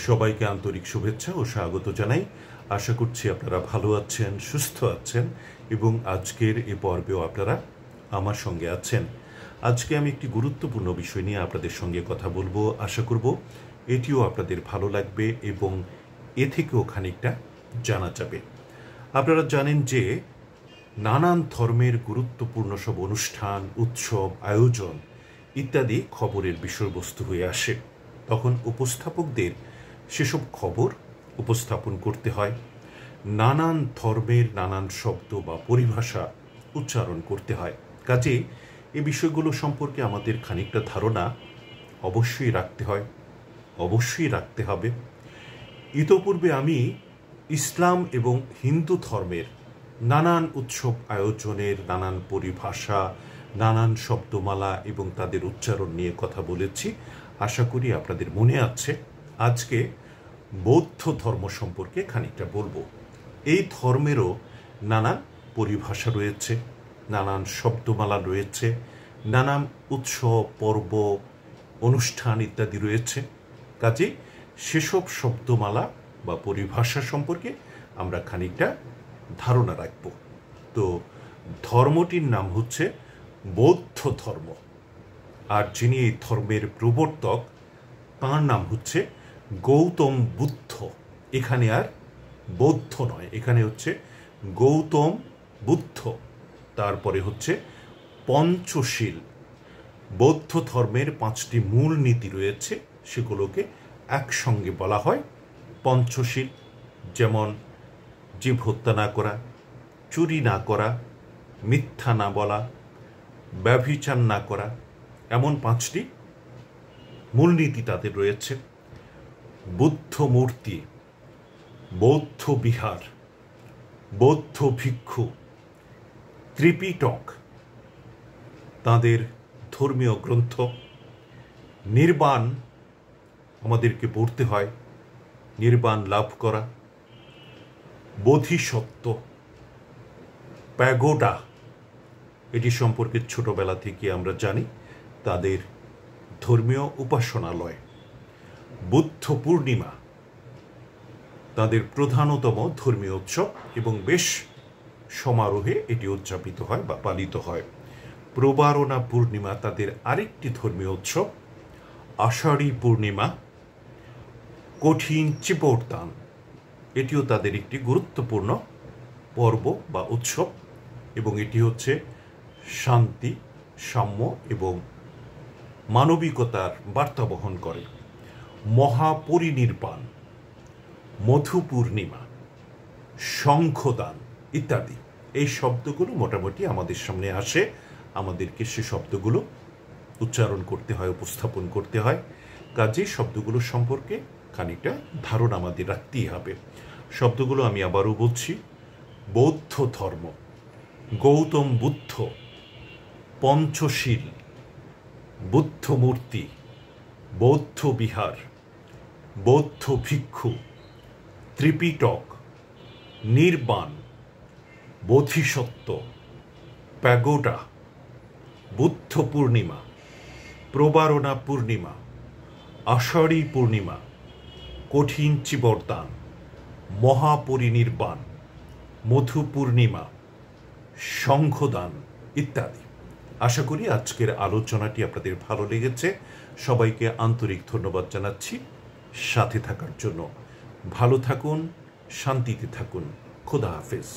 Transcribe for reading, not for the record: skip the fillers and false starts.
সবাইকে আন্তরিক শুভেচ্ছা ও স্বাগত জানাই। আশা করছি আপনারা ভালো আছেন, সুস্থ আছেন এবং আজকের এই পর্বেও আপনারা আমার সঙ্গে আছেন। আজকে আমি একটি গুরুত্বপূর্ণ বিষয় নিয়ে আপনাদের সঙ্গে কথা বলবো। আশা করব এটিও আপনাদের ভালো লাগবে এবং এ থেকেও খানিকটা জানা যাবে। আপনারা জানেন যে নানান ধর্মের গুরুত্বপূর্ণ সব অনুষ্ঠান, উৎসব, আয়োজন ইত্যাদি খবরের বিষয়বস্তু হয়ে আসে। তখন উপস্থাপকদের সেসব খবর উপস্থাপন করতে হয়, নানান ধর্মের নানান শব্দ বা পরিভাষা উচ্চারণ করতে হয়। কাজে এই বিষয়গুলো সম্পর্কে আমাদের খানিকটা ধারণা অবশ্যই রাখতে হবে। ইতোপূর্বে আমি ইসলাম এবং হিন্দু ধর্মের নানান উৎসব আয়োজনের নানান পরিভাষা, নানান শব্দমালা এবং তাদের উচ্চারণ নিয়ে কথা বলেছি। আশা করি আপনাদের মনে আছে। আজকে বৌদ্ধ ধর্ম সম্পর্কে খানিকটা বলবো। এই ধর্মেরও নানান পরিভাষা রয়েছে, নানান শব্দমালা রয়েছে, নানান উৎসব, পর্ব, অনুষ্ঠান ইত্যাদি রয়েছে। কাজে সেসব শব্দমালা বা পরিভাষা সম্পর্কে আমরা খানিকটা ধারণা রাখব। তো ধর্মটির নাম হচ্ছে বৌদ্ধ ধর্ম, আর যিনি এই ধর্মের প্রবর্তক তাঁর নাম হচ্ছে গৌতম বুদ্ধ। এখানে আর বৌদ্ধ নয়, এখানে হচ্ছে গৌতম বুদ্ধ। তারপরে হচ্ছে পঞ্চশীল। বৌদ্ধ ধর্মের 5টি মূল নীতি রয়েছে, সেগুলোকে একসঙ্গে বলা হয় পঞ্চশীল। যেমন জীব হত্যা না করা, চুরি না করা, মিথ্যা না বলা, ব্যভিচার না করা, এমন 5টি মূলনীতি তাদের রয়েছে। বুদ্ধ মূর্তি, বৌদ্ধ বিহার, বৌদ্ধ ভিক্ষু, ত্রিপিটক তাদের ধর্মীয় গ্রন্থ। নির্বাণ আমাদেরকে পড়তে হয়, নির্বাণ লাভ করা। বোধিসত্ত্ব, প্যাগোডা, এটি সম্পর্কে ছোটবেলা থেকে আমরা জানি, তাদের ধর্মীয় উপাসনালয়। বুদ্ধ পূর্ণিমা তাদের প্রধানতম ধর্মীয় উৎসব এবং বেশ সমারোহে এটি উদযাপিত হয় বা পালিত হয়। প্রবারণা পূর্ণিমা তাদের আরেকটি ধর্মীয় উৎসব। আষাঢ়ী পূর্ণিমা, কঠিন চিপড়দান, এটিও তাদের একটি গুরুত্বপূর্ণ পর্ব বা উৎসব এবং এটি হচ্ছে শান্তি, সাম্য এবং মানবিকতার বার্তা বহন করে। মহাপরিনির্বাণ, মধু পূর্ণিমা, শঙ্খদান ইত্যাদি এই শব্দগুলো মোটামুটি আমাদের সামনে আসে। আমাদেরকে সে শব্দগুলো উচ্চারণ করতে হয়, উপস্থাপন করতে হয়। কাজে শব্দগুলো সম্পর্কে খানিকটা ধারণা আমাদের রাখতেই হবে। শব্দগুলো আমি আবারও বলছি। বৌদ্ধ ধর্ম, গৌতম বুদ্ধ, পঞ্চশীল, বুদ্ধ মূর্তি, বৌদ্ধ বিহার, বৌদ্ধ ভিক্ষু, ত্রিপিটক, নির্বাণ, বোধিসত্ত্ব, প্যাগোডা, বুদ্ধ পূর্ণিমা, প্রবারণা পূর্ণিমা, আষাঢ়ী পূর্ণিমা, কঠিন চিবরদান, মহাপরিনির্বাণ, মধু পূর্ণিমা, শঙ্খদান ইত্যাদি। আশা করি আজকের আলোচনাটি আপনাদের ভালো লেগেছে। সবাইকে আন্তরিক ধন্যবাদ জানাচ্ছি সাথে থাকার জন্য। ভালো থাকুন, শান্তিতে থাকুন। খোদা হাফেজ।